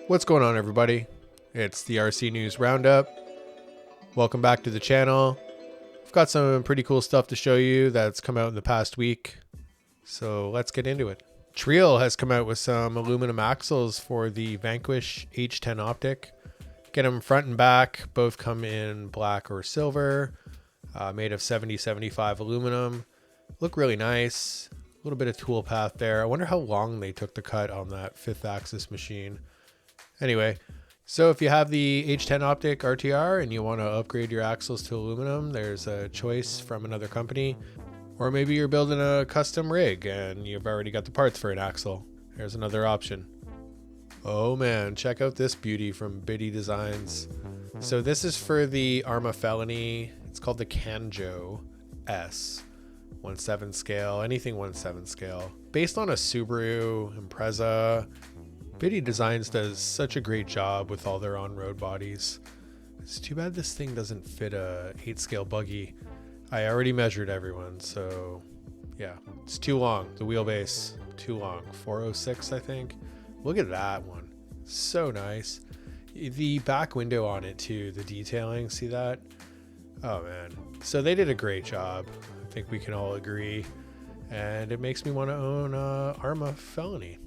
What's going on, everybody? It's the RC News Roundup. Welcome back to the channel. I've got some pretty cool stuff to show you that's come out in the past week. So let's get into it. Trial has come out with some aluminum axles for the Vanquish H10 optic. Get them front and back. Both come in black or silver. Made of 70-75 aluminum. Look really nice. A little bit of tool path there. I wonder how long they took to cut on that 5th axis machine. Anyway, so if you have the H10 optic RTR and you want to upgrade your axles to aluminum, there's a choice from another company. Or maybe you're building a custom rig and you've already got the parts for an axle. There's another option. Oh man, check out this beauty from Buggy Designs. So this is for the Arma Felony. It's called the Kanjo S. 1/7 scale, anything 1/7 scale. Based on a Subaru Impreza. Buggy Designs does such a great job with all their on-road bodies. It's too bad this thing doesn't fit a 8 scale buggy. I already measured everyone, so yeah, it's too long. The wheelbase, too long. 406, I think. Look at that one. So nice. The back window on it too, the detailing, see that? Oh man. So they did a great job. I think we can all agree. And it makes me want to own Arma Felony.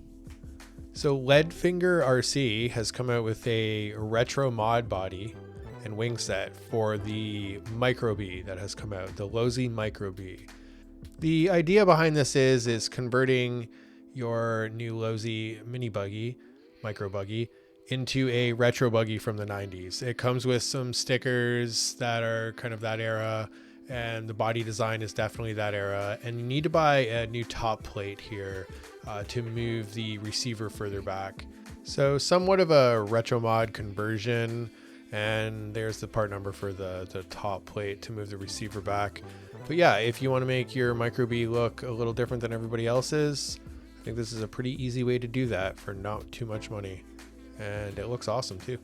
So Leadfinger RC has come out with a retro mod body and wing set for the Micro B that has come out, the Lozi Micro B. The idea behind this is converting your new Lozi mini buggy, micro buggy, into a retro buggy from the 90s. It comes with some stickers that are kind of that era, and the body design is definitely that era. And you need to buy a new top plate here to move the receiver further back. So somewhat of a retro mod conversion. And there's the part number for the top plate to move the receiver back. But yeah, if you want to make your Micro B look a little different than everybody else's, I think this is a pretty easy way to do that for not too much money. And it looks awesome too.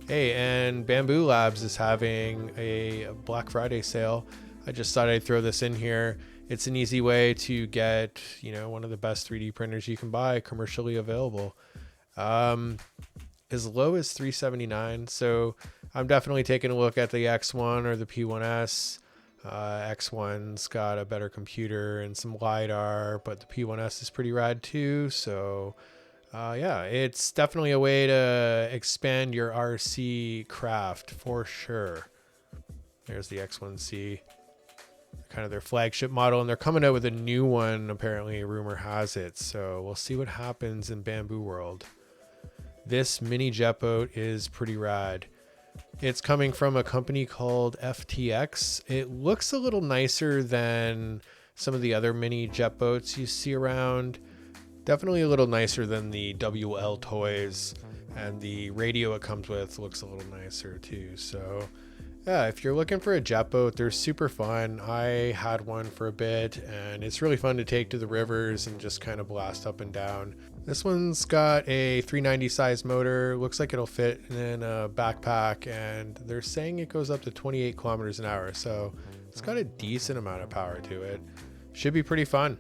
Hey, and Bamboo Labs is having a Black Friday sale. I just thought I'd throw this in here. It's an easy way to get, one of the best 3D printers you can buy commercially available. As low as $379. So I'm definitely taking a look at the X1 or the P1S. X1's got a better computer and some LiDAR, but the P1S is pretty rad too. So yeah, it's definitely a way to expand your RC craft for sure. There's the X1C, kind of their flagship model, and they're coming out with a new one, apparently, rumor has it. So we'll see what happens in Bamboo World. This mini jet boat is pretty rad. It's coming from a company called FTX. It looks a little nicer than some of the other mini jet boats you see around. Definitely a little nicer than the WL toys, and the radio it comes with looks a little nicer too. So yeah, if you're looking for a jet boat, they're super fun. I had one for a bit and it's really fun to take to the rivers and just kind of blast up and down. This one's got a 390 size motor. Looks like it'll fit in a backpack, and they're saying it goes up to 28 kilometers an hour. So it's got a decent amount of power to it. Should be pretty fun.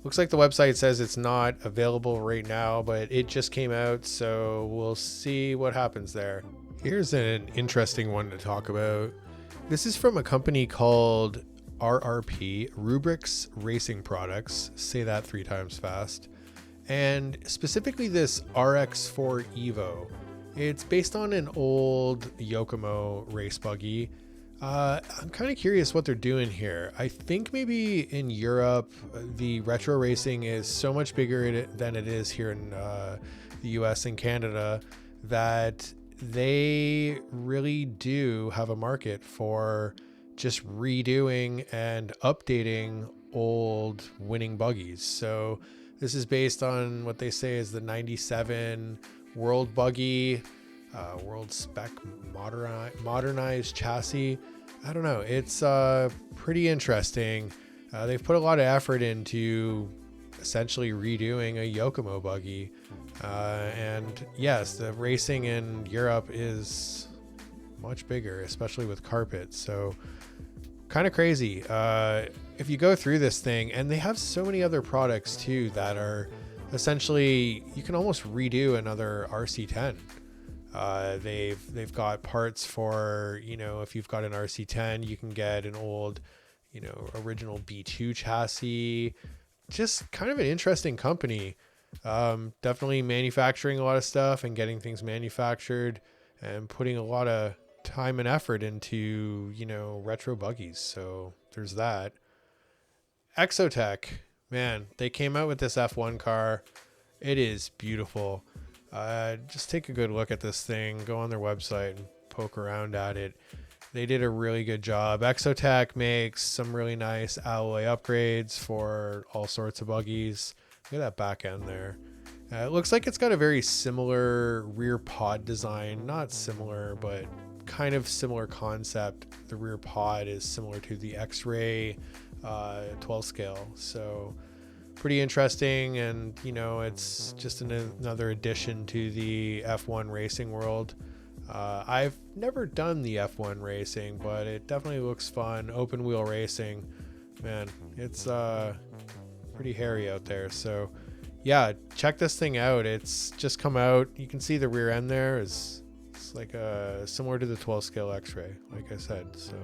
Looks like the website says it's not available right now, but it just came out, so we'll see what happens there. Here's an interesting one to talk about. This is from a company called RRP, Rubrics Racing Products. Say that 3 times fast. And specifically this RX4 Evo. It's based on an old Yokomo race buggy. I'm kind of curious what they're doing here. I think maybe in Europe, the retro racing is so much bigger than it is here in the US and Canada that they really do have a market for just redoing and updating old winning buggies. So this is based on what they say is the 97 World Buggy, World Spec modernized chassis. I don't know. It's pretty interesting. They've put a lot of effort into essentially redoing a Yokomo buggy. And yes, the racing in Europe is much bigger, especially with carpet. So kind of crazy. If you go through this thing, and they have so many other products too that are essentially you can almost redo another RC10. They've got parts for, you know, if you've got an RC10, you can get an old, you know, original B2 chassis. Just kind of an interesting company. Definitely manufacturing a lot of stuff and getting things manufactured and putting a lot of time and effort into, you know, retro buggies. So there's that. Exotech, man, they came out with this F1 car. It is beautiful. Just take a good look at this thing, go on their website and poke around at it. They did a really good job. Exotech makes some really nice alloy upgrades for all sorts of buggies. Look at that back end there. It looks like it's got a very similar rear pod design. Not similar, but kind of similar concept. The rear pod is similar to the X-Ray 12 scale. So pretty interesting, and you know, it's just another addition to the F1 racing world. I've never done the F1 racing, but it definitely looks fun. Open wheel racing, man, it's pretty hairy out there. So yeah, check this thing out. It's just come out. You can see the rear end there is, it's like similar to the 12 scale X-Ray, like I said. So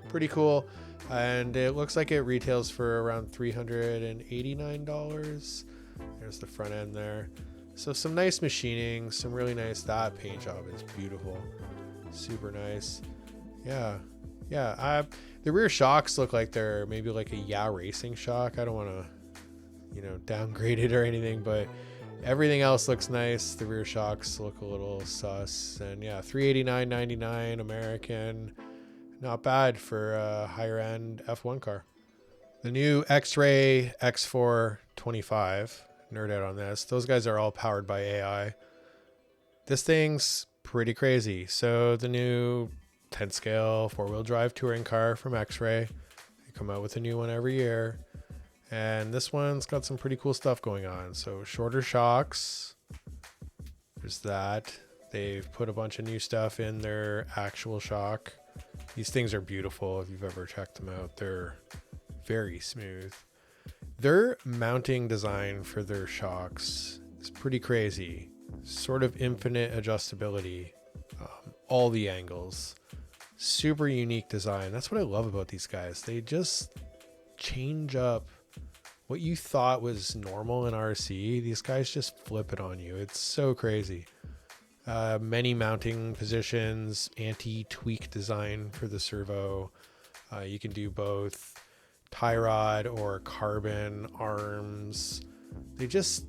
pretty cool. And it looks like it retails for around $389. There's the front end there. So some nice machining, some really nice. That paint job is beautiful, super nice. Yeah. The rear shocks look like they're maybe like a racing shock. I don't want to, you know, downgrade it or anything, but everything else looks nice. The rear shocks look a little sus, and yeah, $389.99 American. Not bad for a higher end F1 car. The new X-Ray X4 25, nerd out on this. Those guys are all powered by AI. This thing's pretty crazy. So the new 10 scale 4-wheel drive touring car from X-Ray. They come out with a new one every year. And this one's got some pretty cool stuff going on. So shorter shocks. There's that. They've put a bunch of new stuff in their actual shock. These things are beautiful if you've ever checked them out. They're very smooth. Their mounting design for their shocks is pretty crazy. Sort of infinite adjustability. All the angles. Super unique design. That's what I love about these guys. They just change up what you thought was normal in RC. These guys just flip it on you. It's so crazy. Many mounting positions, anti-tweak design for the servo. You can do both tie rod or carbon arms. They just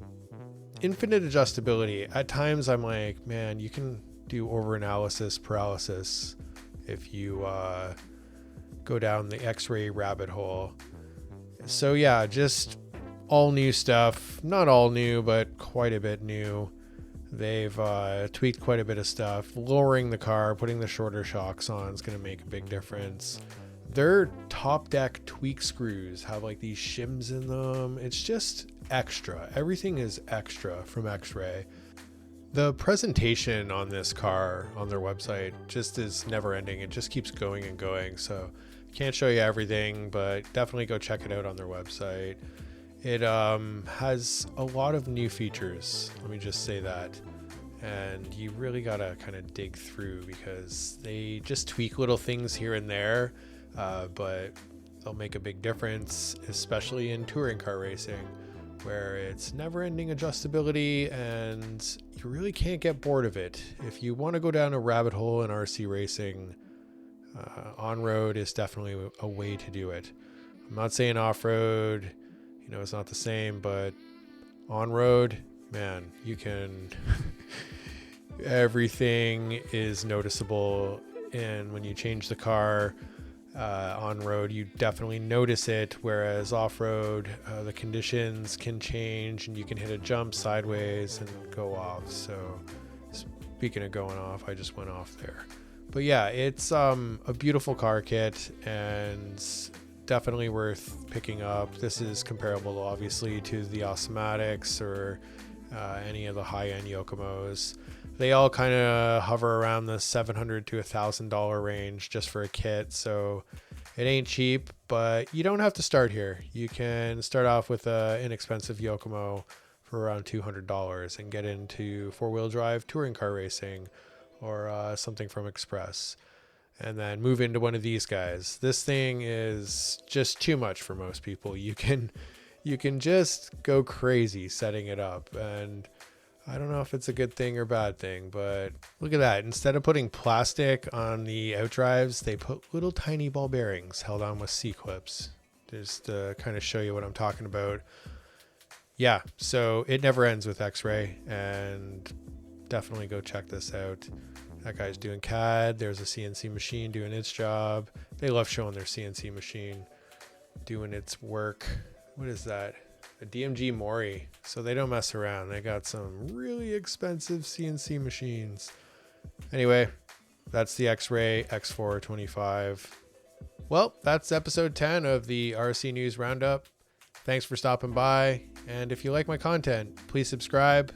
infinite adjustability. At times I'm like, man, you can do over analysis paralysis if you go down the X-ray rabbit hole. So yeah, just all new stuff. Not all new, but quite a bit new. They've tweaked quite a bit of stuff. Lowering the car, putting the shorter shocks on is going to make a big difference. Their top deck tweak screws have like these shims in them. It's just extra. Everything is extra from X-Ray. The presentation on this car on their website just is never ending. It just keeps going and going. So I can't show you everything, but definitely go check it out on their website. It has a lot of new features. Let me just say that. And you really got to kind of dig through because they just tweak little things here and there, but they'll make a big difference, especially in touring car racing, where it's never-ending adjustability and you really can't get bored of it. If you want to go down a rabbit hole in RC racing, on-road is definitely a way to do it. I'm not saying off-road, you know, it's not the same, but on-road, man, you can... Everything is noticeable, and when you change the car on road, you definitely notice it, whereas off-road, the conditions can change and you can hit a jump sideways and go off. So speaking of going off, I just went off there. But yeah, it's a beautiful car kit and definitely worth picking up. This is comparable obviously to the Osmatics or any of the high-end Yokomos. They all kind of hover around the $700 to $1,000 range just for a kit. So It ain't cheap, but you don't have to start here. You can start off with an inexpensive Yokomo for around $200 and get into four-wheel drive touring car racing or something from Express, and then move into one of these guys. This thing is just too much for most people. You can just go crazy setting it up, and I don't know if it's a good thing or bad thing, but look at that. Instead of putting plastic on the outdrives, they put little tiny ball bearings held on with C-clips. Just to kind of show you what I'm talking about. Yeah, so it never ends with X-Ray, and definitely go check this out. That guy's doing CAD. There's a CNC machine doing its job. They love showing their CNC machine doing its work. What is that? A DMG Mori. So they don't mess around. They got some really expensive CNC machines. Anyway, that's the X-Ray X4 25. Well, that's episode 10 of the RC News Roundup. Thanks for stopping by. And if you like my content, please subscribe.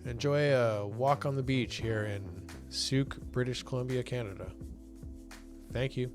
Enjoy a walk on the beach here in Souk, British Columbia, Canada. Thank you.